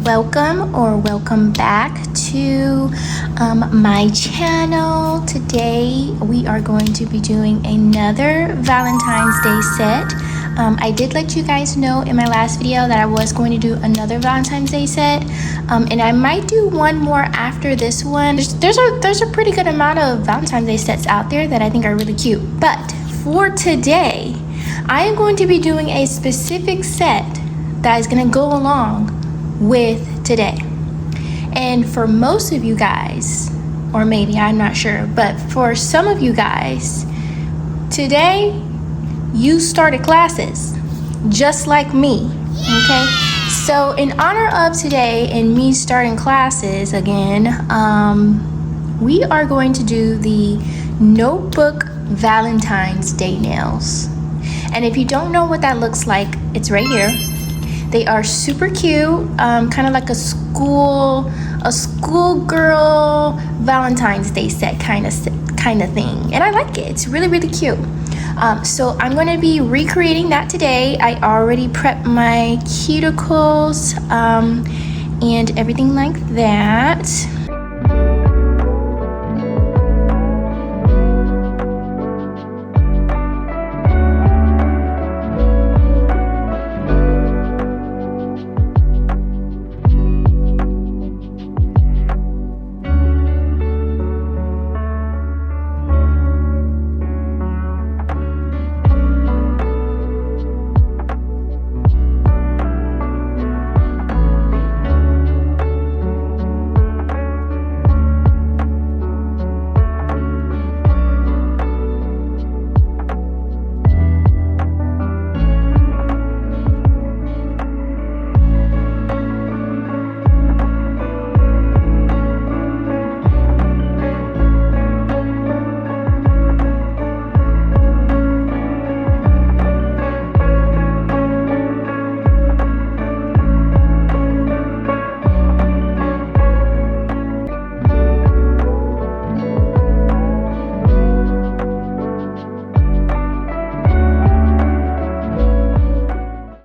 welcome back to my channel. Today we are going to be doing another Valentine's Day set. I did let you guys know in my last video that I was going to do another Valentine's Day set, and I might do one more after this one. There's a pretty good amount of Valentine's Day sets out there that I think are really cute, but for today I am going to be doing a specific set that is going to go along with today. And for most of you guys, or maybe, I'm not sure, but for some of you guys, today you started classes just like me. Okay, so in honor of today and me starting classes again, we are going to do the notebook Valentine's Day nails. And if you don't know what that looks like, it's right here. They are super cute, kind of like a schoolgirl Valentine's Day set kind of thing, and I like it. It's really cute. So I'm going to be recreating that today. I already prepped my cuticles and everything like that.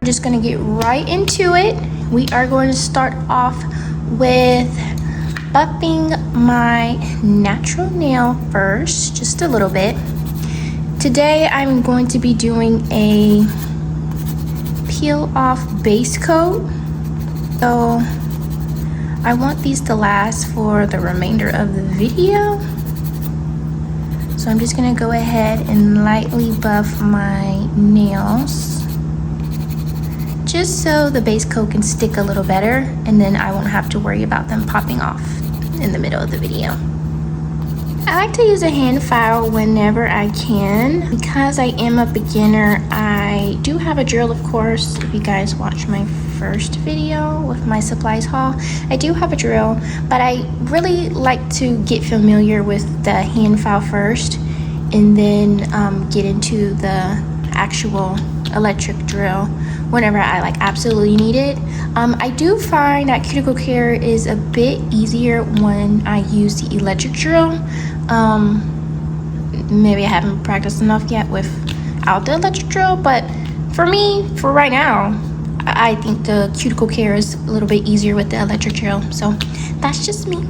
Just gonna get right into it. We are going to start off with buffing my natural nail first, just a little bit. Today I'm going to be doing a peel off base coat, so I want these to last for the remainder of the video. So I'm just gonna go ahead and lightly buff my nails, just so the base coat can stick a little better, and then I won't have to worry about them popping off in the middle of the video. I like to use a hand file whenever I can. Because I am a beginner, I do have a drill, of course. If you guys watched my first video with my supplies haul, I do have a drill, but I really like to get familiar with the hand file first, and then get into the actual electric drill whenever I absolutely need it. I do find that cuticle care is a bit easier when I use the electric drill. Maybe I haven't practiced enough yet without the electric drill, but for me, for right now, I think the cuticle care is a little bit easier with the electric drill. So that's just me.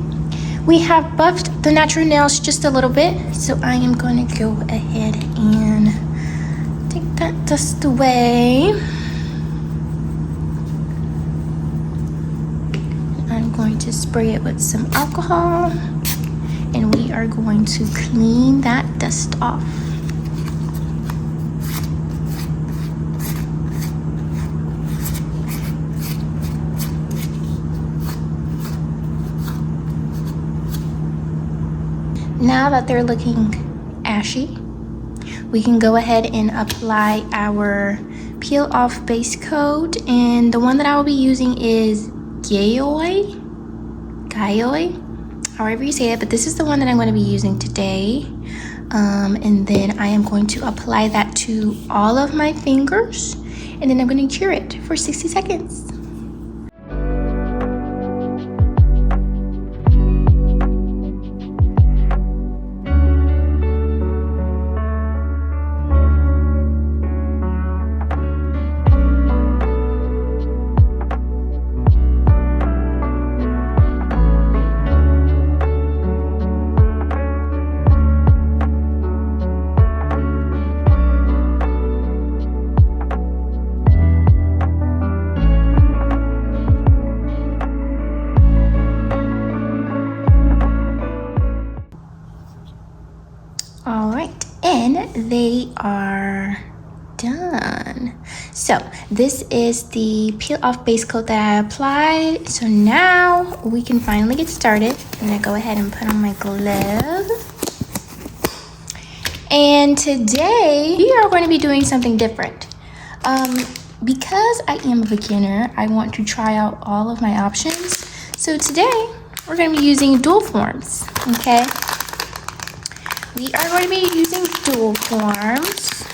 We have buffed the natural nails just a little bit, so I am going to go ahead and take that dust away. I'm going to spray it with some alcohol, and we are going to clean that dust off. Now that they're looking ashy, we can go ahead and apply our peel off base coat, and the one that I will be using is Gayoi, however you say it, but this is the one that I'm going to be using today. And then I am going to apply that to all of my fingers, and then I'm going to cure it for 60 seconds. they are done. So this is the peel off base coat that I applied. So now we can finally get started. I'm gonna go ahead and put on my glove. And today we are going to be doing something different. Because I am a beginner, I want to try out all of my options. So today we're going to be using dual forms, okay? We are going to be using dual forms.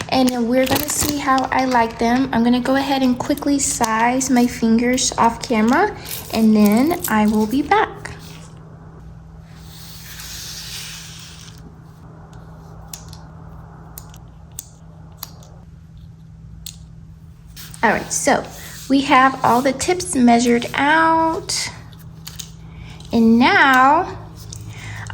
And then we're going to see how I like them. I'm going to go ahead and quickly size my fingers off camera, and then I will be back. All right, so we have all the tips measured out. And now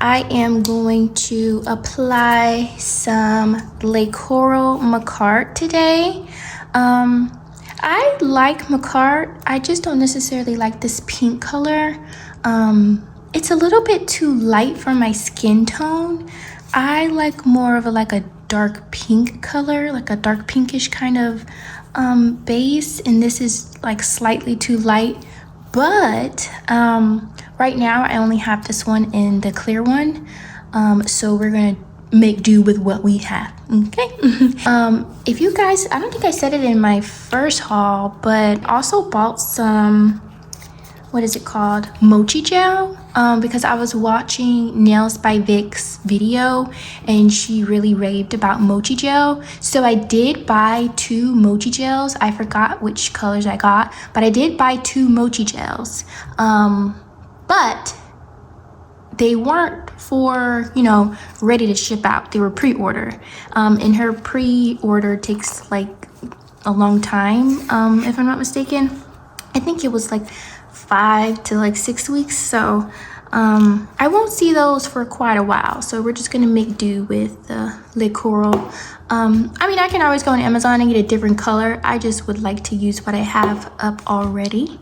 I am going to apply some Le Coral Macart today. I like Macart. I just don't necessarily like this pink color. It's a little bit too light for my skin tone. I like more of a dark pink color, like a dark pinkish kind of base, and this is like slightly too light. But right now I only have this one in the clear one, so we're gonna make do with what we have, okay? If you guys, I don't think I said it in my first haul, but also bought some, what is it called, mochi gel, because I was watching Nails by Vic's video and she really raved about mochi gel. So I did buy 2 mochi gels. I forgot which colors I got, but I did buy 2 mochi gels. But they weren't for, you know, ready to ship out. They were pre-order. And her pre-order takes like a long time, if I'm not mistaken. I think it was like 5 to 6 weeks. So I won't see those for quite a while. So we're just gonna make do with the Le Coral. I mean, I can always go on Amazon and get a different color. I just would like to use what I have up already.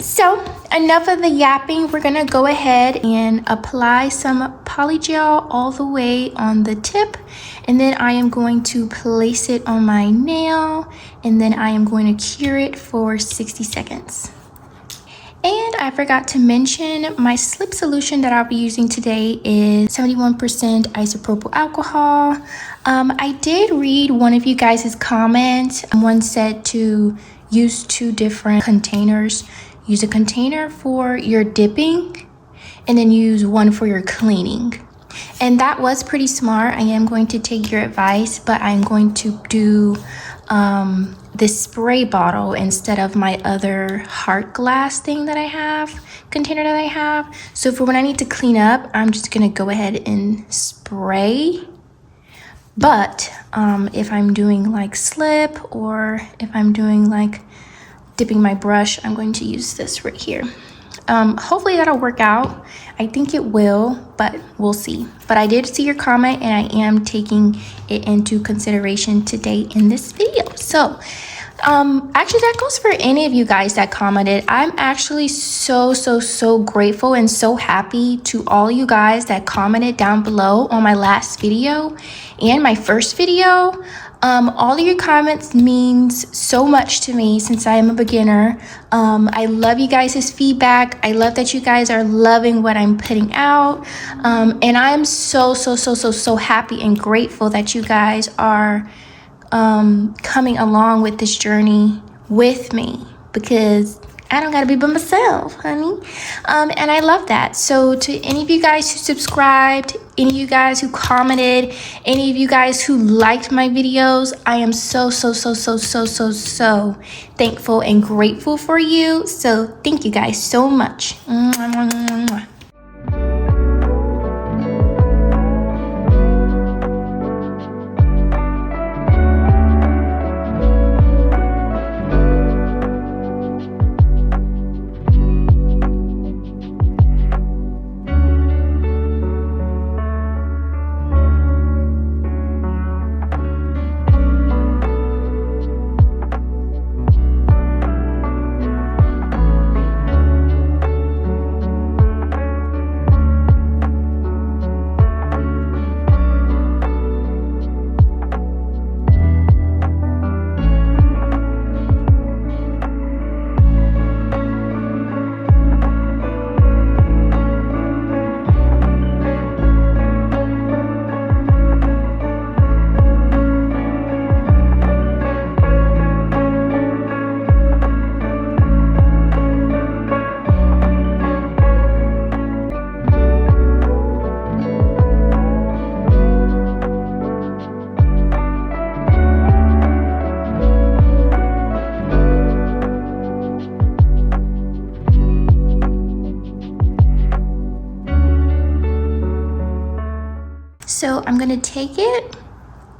So enough of the yapping. We're gonna go ahead and apply some polygel all the way on the tip, and then I am going to place it on my nail, and then I am going to cure it for 60 seconds. And I forgot to mention, my slip solution that I'll be using today is 71% isopropyl alcohol. I did read one of you guys' comments. One said to use 2 different containers. Use a container for your dipping and then use one for your cleaning. And that was pretty smart. I am going to take your advice, but I'm going to do this spray bottle instead of my other heart glass thing that I have, container that I have. So for when I need to clean up, I'm just gonna go ahead and spray. But if I'm doing like slip, or if I'm doing like dipping my brush, I'm going to use this right here. Hopefully that'll work out. I think it will, but we'll see. But I did see your comment and I am taking it into consideration today in this video. So actually that goes for any of you guys that commented. I'm actually so grateful and so happy to all you guys that commented down below on my last video and my first video. All of your comments means so much to me since I am a beginner. I love you guys' feedback. I love that you guys are loving what I'm putting out. And I'm so happy and grateful that you guys are coming along with this journey with me, because I don't gotta be by myself, honey. And I love that. So to any of you guys who subscribed, any of you guys who commented, any of you guys who liked my videos, I am so thankful and grateful for you. So thank you guys so much. So I'm gonna take it,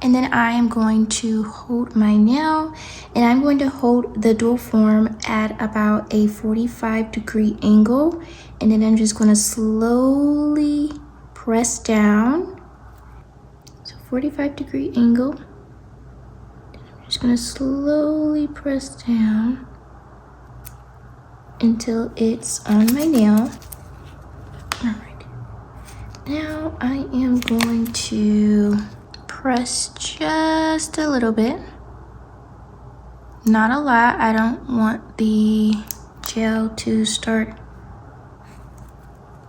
and then I am going to hold my nail, and I'm going to hold the dual form at about a 45-degree angle, and then I'm just gonna slowly press down. So 45-degree angle. I'm just gonna slowly press down until it's on my nail. All right. Now I am going to press just a little bit. Not a lot. I don't want the gel to start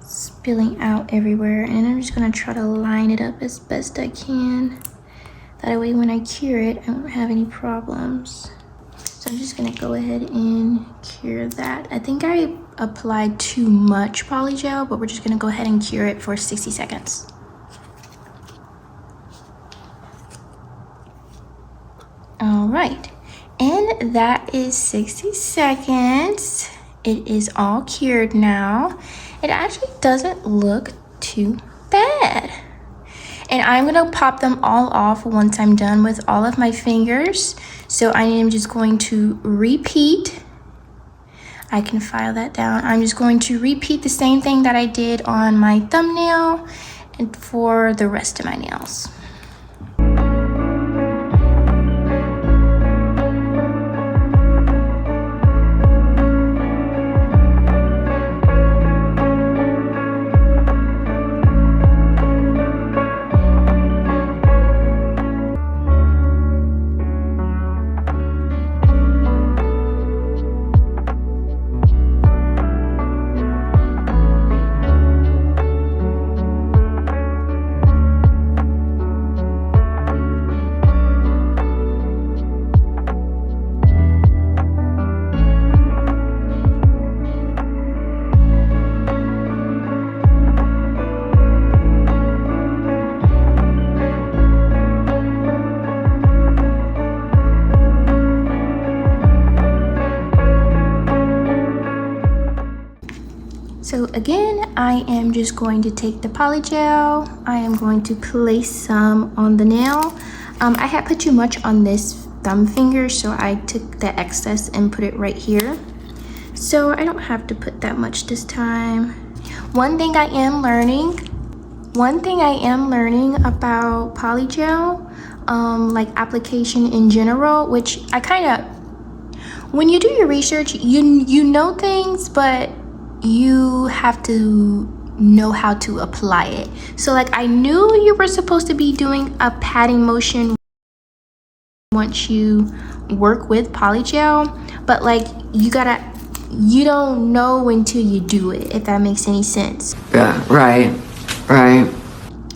spilling out everywhere. And I'm just gonna try to line it up as best I can. That way when I cure it, I won't have any problems. So I'm just gonna go ahead and cure that. I think I applied too much poly gel, but we're just gonna go ahead and cure it for 60 seconds. All right, and that is 60 seconds. It is all cured now. It actually doesn't look too bad. And I'm gonna pop them all off once I'm done with all of my fingers. So I am just going to repeat. I can file that down. I'm just going to repeat the same thing that I did on my thumbnail and for the rest of my nails. So again, I am just going to take the poly gel. I am going to place some on the nail. I had put too much on this thumb finger, so I took the excess and put it right here. So I don't have to put that much this time. One thing I am learning about poly gel, like application in general, which I kind of, when you do your research, you know things, but you have to know how to apply it. So like I knew you were supposed to be doing a patting motion once you work with poly gel, but like you don't know until you do it, if that makes any sense. Yeah, right.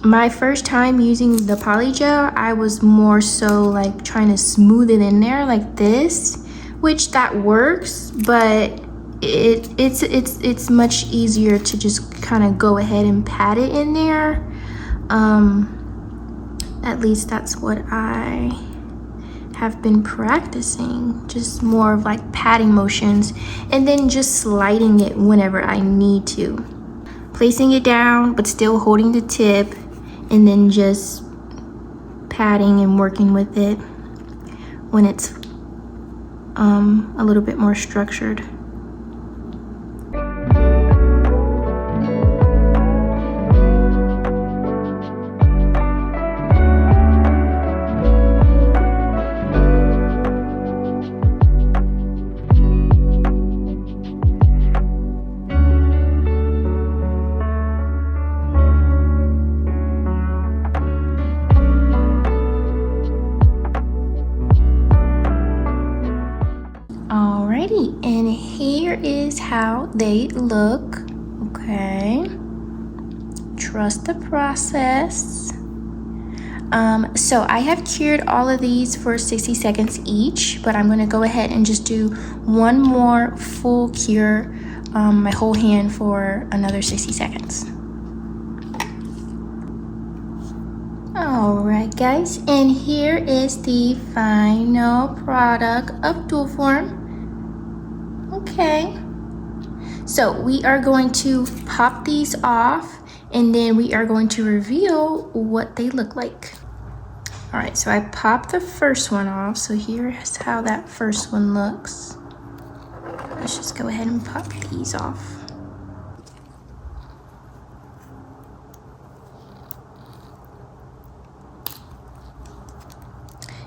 My first time using the poly gel, I was more so like trying to smooth it in there like this, which that works, but it's much easier to just kind of go ahead and pat it in there. At least that's what I have been practicing, just more of like patting motions and then just sliding it whenever I need to, placing it down but still holding the tip, and then just patting and working with it when it's a little bit more structured. Alrighty, and here is how they look. Okay, trust the process. So I have cured all of these for 60 seconds each, but I'm gonna go ahead and just do one more full cure, my whole hand, for another 60 seconds. Alright guys, and here is the final product of Dual Form. Okay, so we are going to pop these off, and then we are going to reveal what they look like. All right, so I popped the first one off. So here's how that first one looks. Let's just go ahead and pop these off.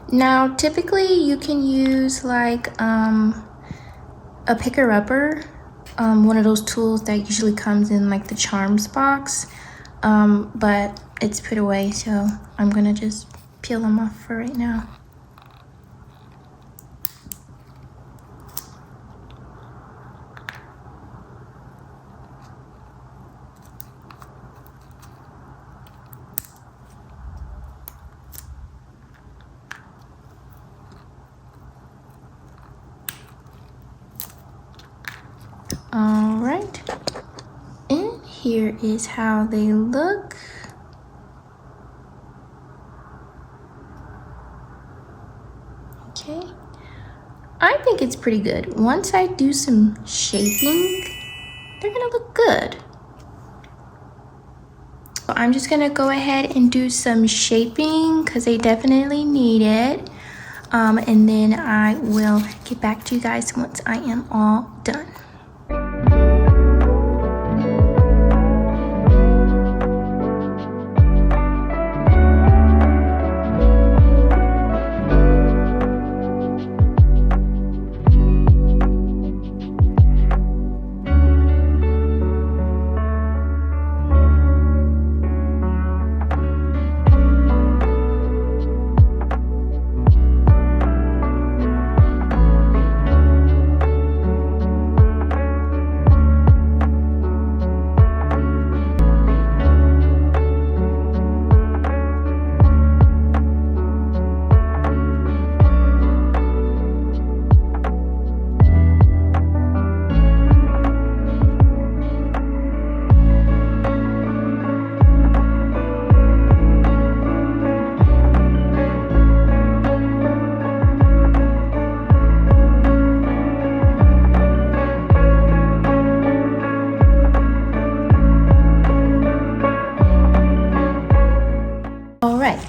Now, typically you can use like a picker-upper, one of those tools that usually comes in like the charms box, but it's put away, so I'm gonna just peel them off for right now. All right, and here is how they look. Okay, I think it's pretty good. Once I do some shaping, they're gonna look good. So I'm just gonna go ahead and do some shaping because they definitely need it. And then I will get back to you guys once I am all done.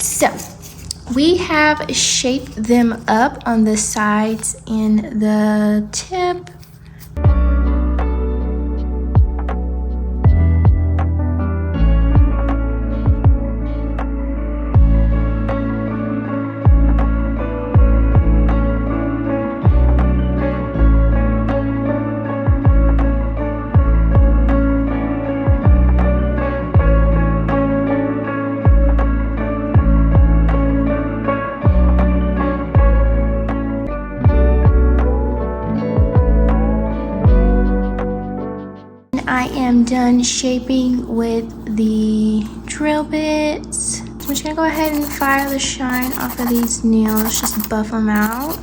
So we have shaped them up on the sides and the tip. I am done shaping with the drill bits. So I'm just gonna go ahead and fire the shine off of these nails, just buff them out.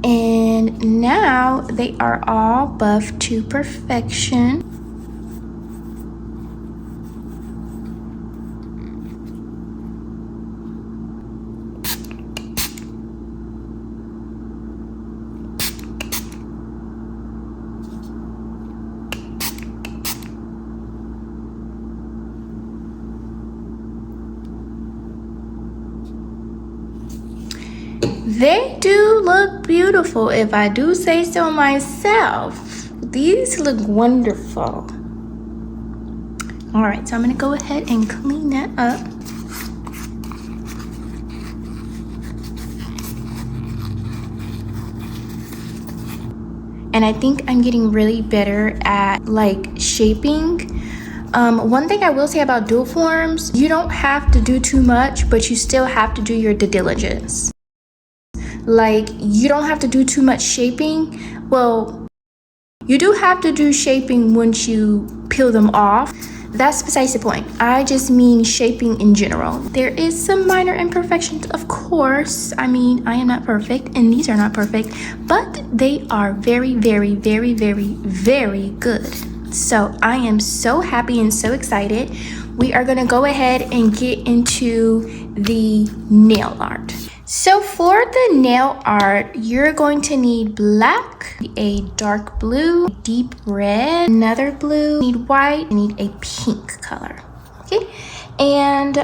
And now they are all buffed to perfection. They do look beautiful, if I do say so myself. These look wonderful. All right, so I'm gonna go ahead and clean that up. And I think I'm getting really better at like shaping. One thing I will say about dual forms, you don't have to do too much, but you still have to do your due diligence. Like, you don't have to do too much shaping. Well, You do have to do shaping once you peel them off. That's besides the point. I just mean shaping in general. There is some minor imperfections, of course. I mean, I am not perfect and these are not perfect, but they are very, very, very, very, very good. So I am so happy and so excited. We are gonna go ahead and get into the nail art. So for the nail art, you're going to need black, a dark blue, deep red, another blue, you need white, you need a pink color, okay? And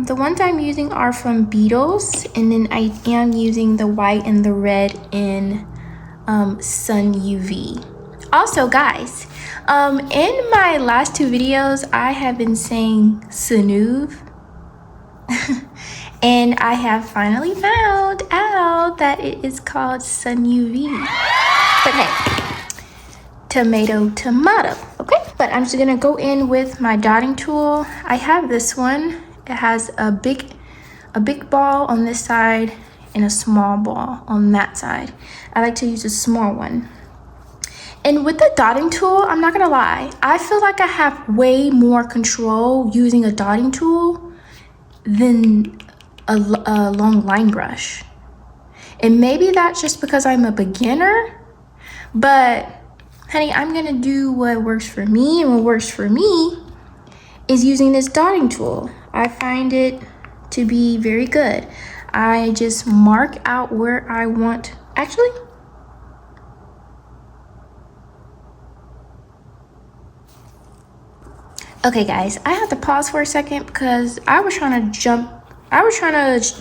the ones I'm using are from Beetles, and then I am using the white and the red in Sun UV. Also, guys, in my last two videos, I have been saying Sanuv. And I have finally found out that it is called Sun UV. But hey, tomato, okay? But I'm just gonna go in with my dotting tool. I have this one. It has a big ball on this side and a small ball on that side. I like to use a small one. And with the dotting tool, I'm not gonna lie, I feel like I have way more control using a dotting tool than a long line brush. And maybe that's just because I'm a beginner, but honey, I'm gonna do what works for me, and what works for me is using this dotting tool. I find it to be very good. I just mark out where I want, actually, okay guys, I have to pause for a second because I was trying to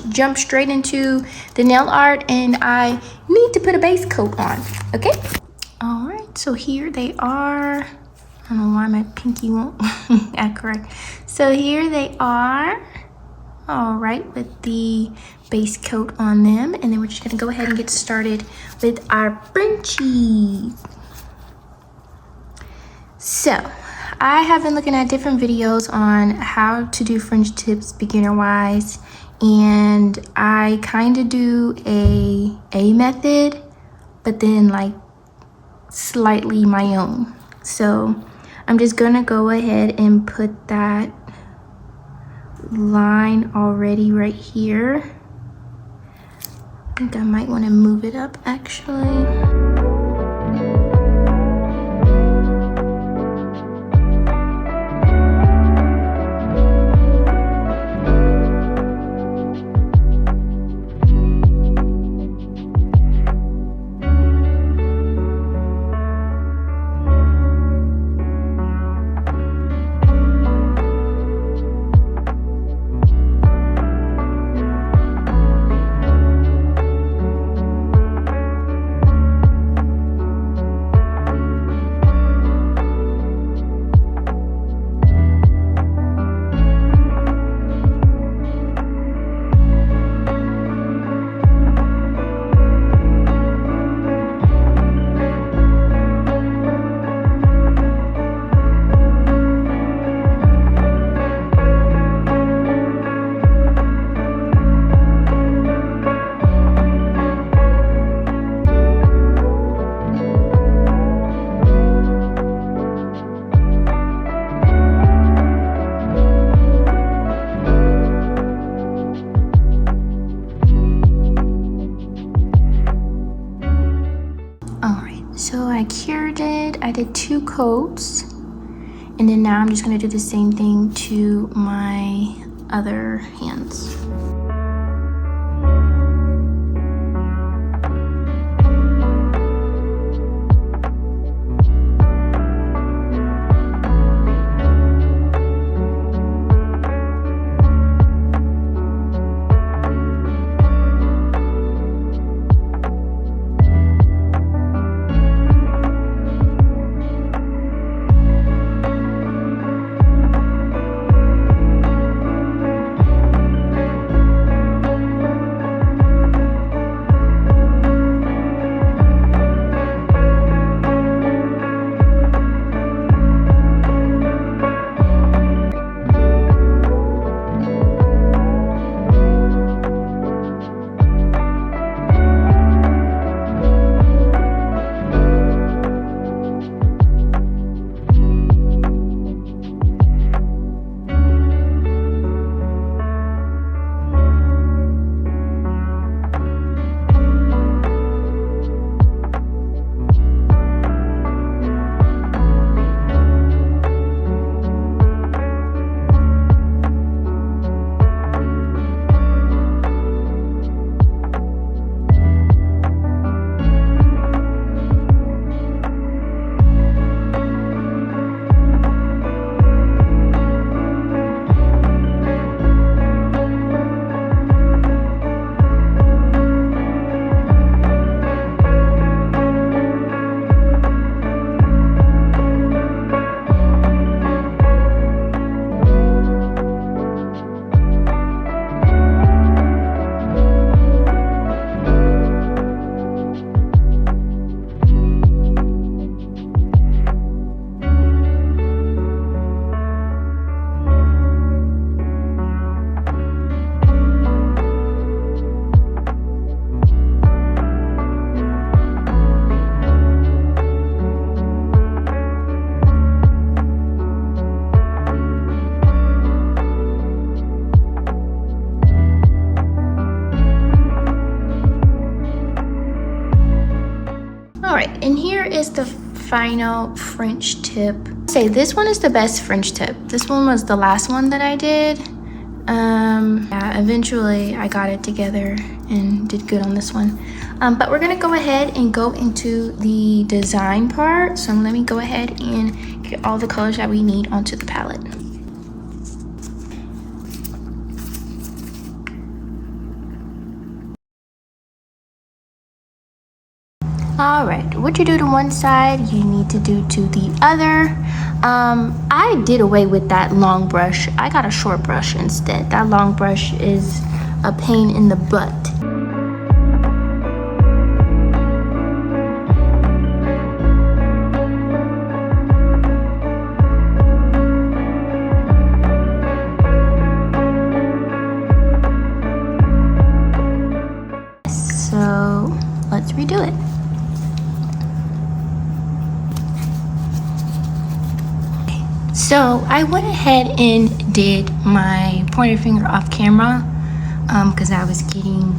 jump straight into the nail art, and I need to put a base coat on, okay? All right, so here they are. I don't know why my pinky won't act correct. So here they are, all right, with the base coat on them, and then we're just gonna go ahead and get started with our Frenchies. So, I have been looking at different videos on how to do French tips beginner-wise, and I kind of do a method, but then like slightly my own. So I'm just gonna go ahead and put that line already right here. I think I might want to move it up actually. So I cured it, I did 2 coats, and then now I'm just gonna do the same thing to my other hands. And here is the final French tip. Say this one is the best French tip. This one was the last one that I did. Yeah, eventually I got it together and did good on this one. But we're gonna go ahead and go into the design part. So let me go ahead and get all the colors that we need onto the palette. All right, what you do to one side, you need to do to the other. I did away with that long brush. I got a short brush instead. That long brush is a pain in the butt. So let's redo it. So I went ahead and did my pointer finger off camera because I was getting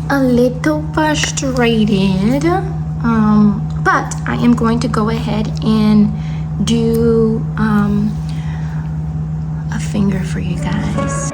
a little frustrated. But I am going to go ahead and do a finger for you guys.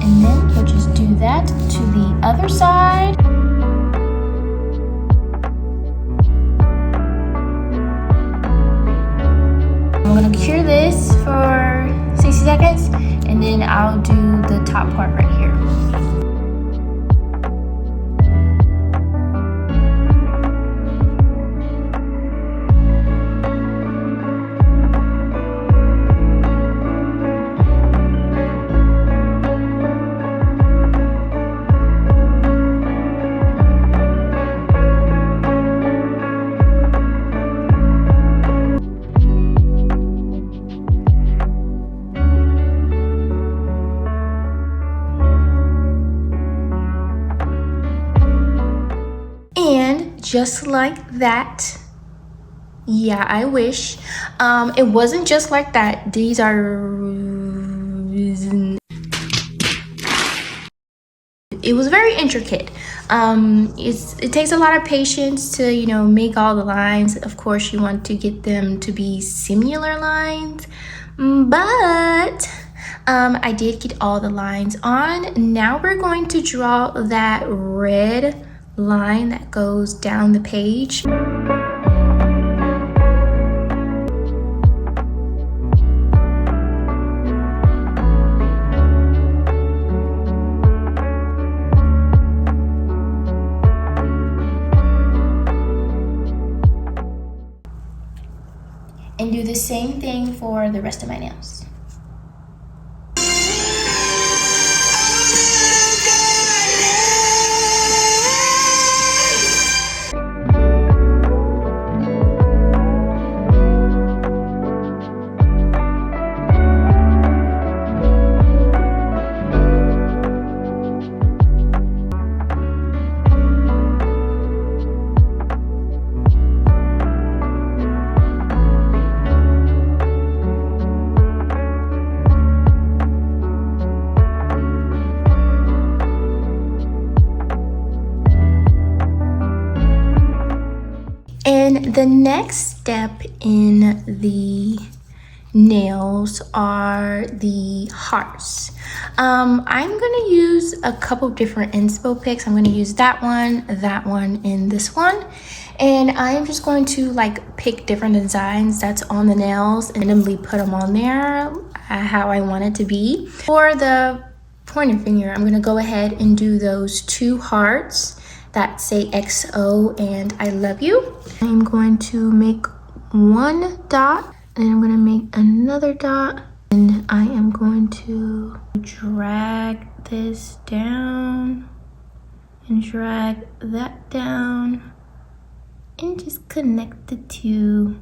And then we'll just do that to the other side. I'm gonna cure this for 60 seconds and then I'll do the top part right here. Just like that. Yeah, I wish. It wasn't just like that. These are... It was very intricate. It takes a lot of patience to, you know, make all the lines. Of course, you want to get them to be similar lines. But I did get all the lines on. Now we're going to draw that red line that goes down the page. And do the same thing for the rest of my nails. And the next step in the nails are the hearts. I'm gonna use a couple different inspo picks. I'm gonna use that one, and this one. And I am just going to like pick different designs that's on the nails and randomly put them on there how I want it to be. For the pointer finger, I'm gonna go ahead and do those two hearts that say XO and I love you. I'm going to make one dot and I'm gonna make another dot, and I am going to drag this down and drag that down and just connect the two.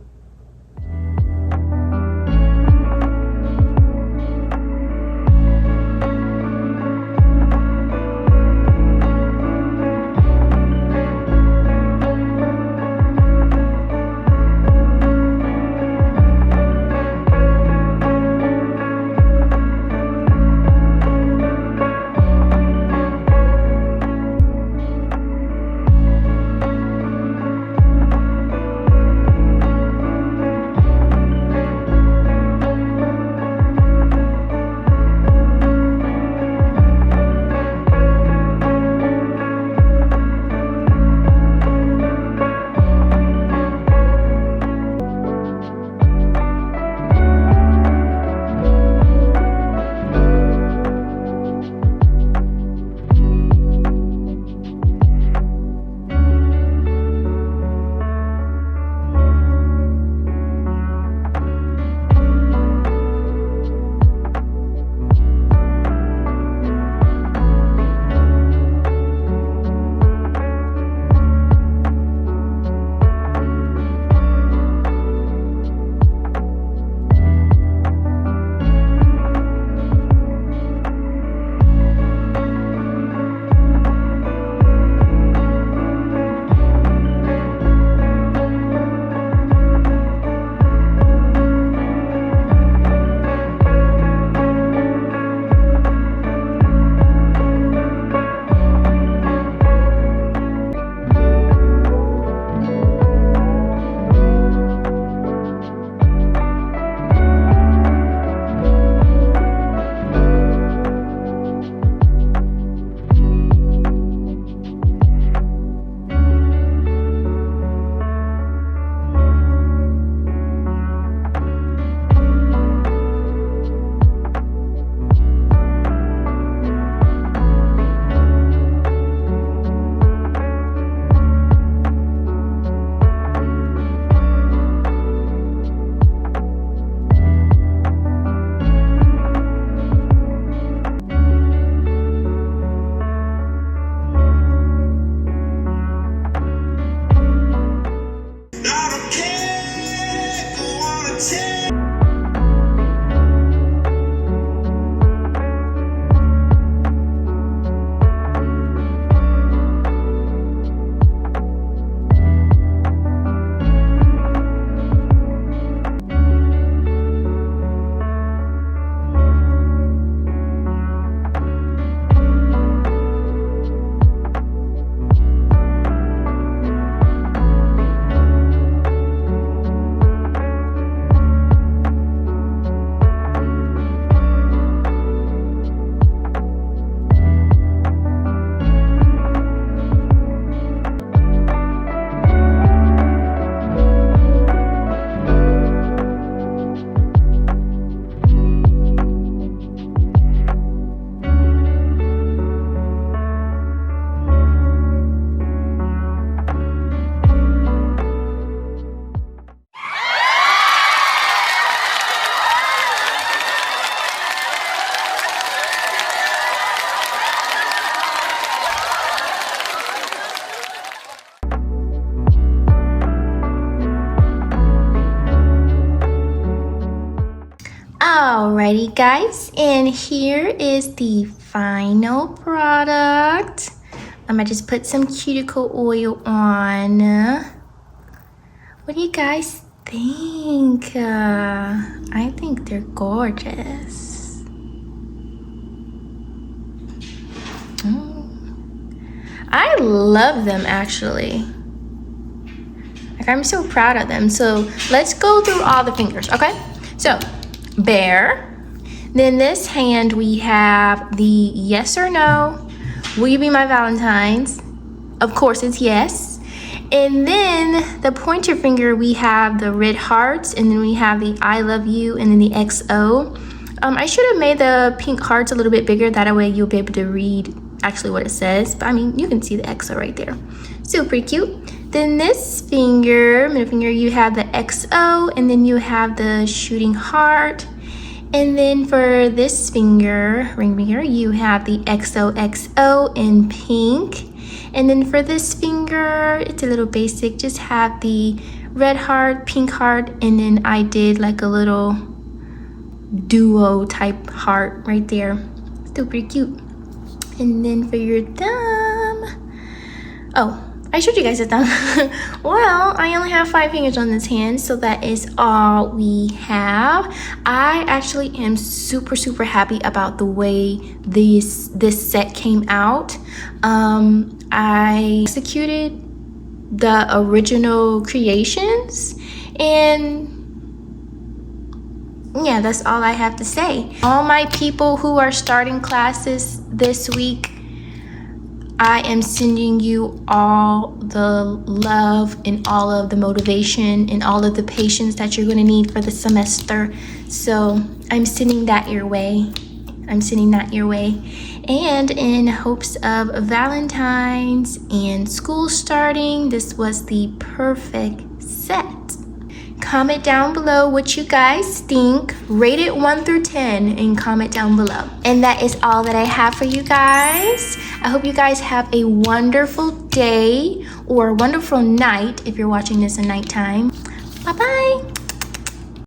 I don't care, go on and tell. Alrighty guys, and here is the final product. I just put some cuticle oil on. What do you guys think? I think they're gorgeous. I love them actually. Like, I'm so proud of them. So let's go through all the fingers, okay? So bear. Then this hand we have the yes or no. Will you be my Valentine's? Of course it's yes. And then the pointer finger, we have the red hearts, and then we have the I love you, and then the XO. I should have made the pink hearts a little bit bigger. That way you'll be able to read actually what it says. But I mean, you can see the XO right there. Super cute. Then this finger, middle finger, you have the XO, and then you have the shooting heart. And then for this finger, ring finger, you have the XOXO in pink. And then for this finger, it's a little basic, just have the red heart, pink heart, and then I did like a little duo type heart right there. Super cute. And then for your thumb, oh, I showed you guys a thumb. Well, I only have 5 fingers on this hand, so that is all we have. I actually am super happy about the way this set came out. I executed the original creations, and yeah, that's all I have to say. All my people who are starting classes this week, I am sending you all the love and all of the motivation and all of the patience that you're going to need for the semester. So I'm sending that your way. And in hopes of Valentine's and school starting, this was the perfect set. Comment down below what you guys think. Rate it 1 through 10 and comment down below. And that is all that I have for you guys. I hope you guys have a wonderful day or a wonderful night if you're watching this at nighttime. Bye-bye.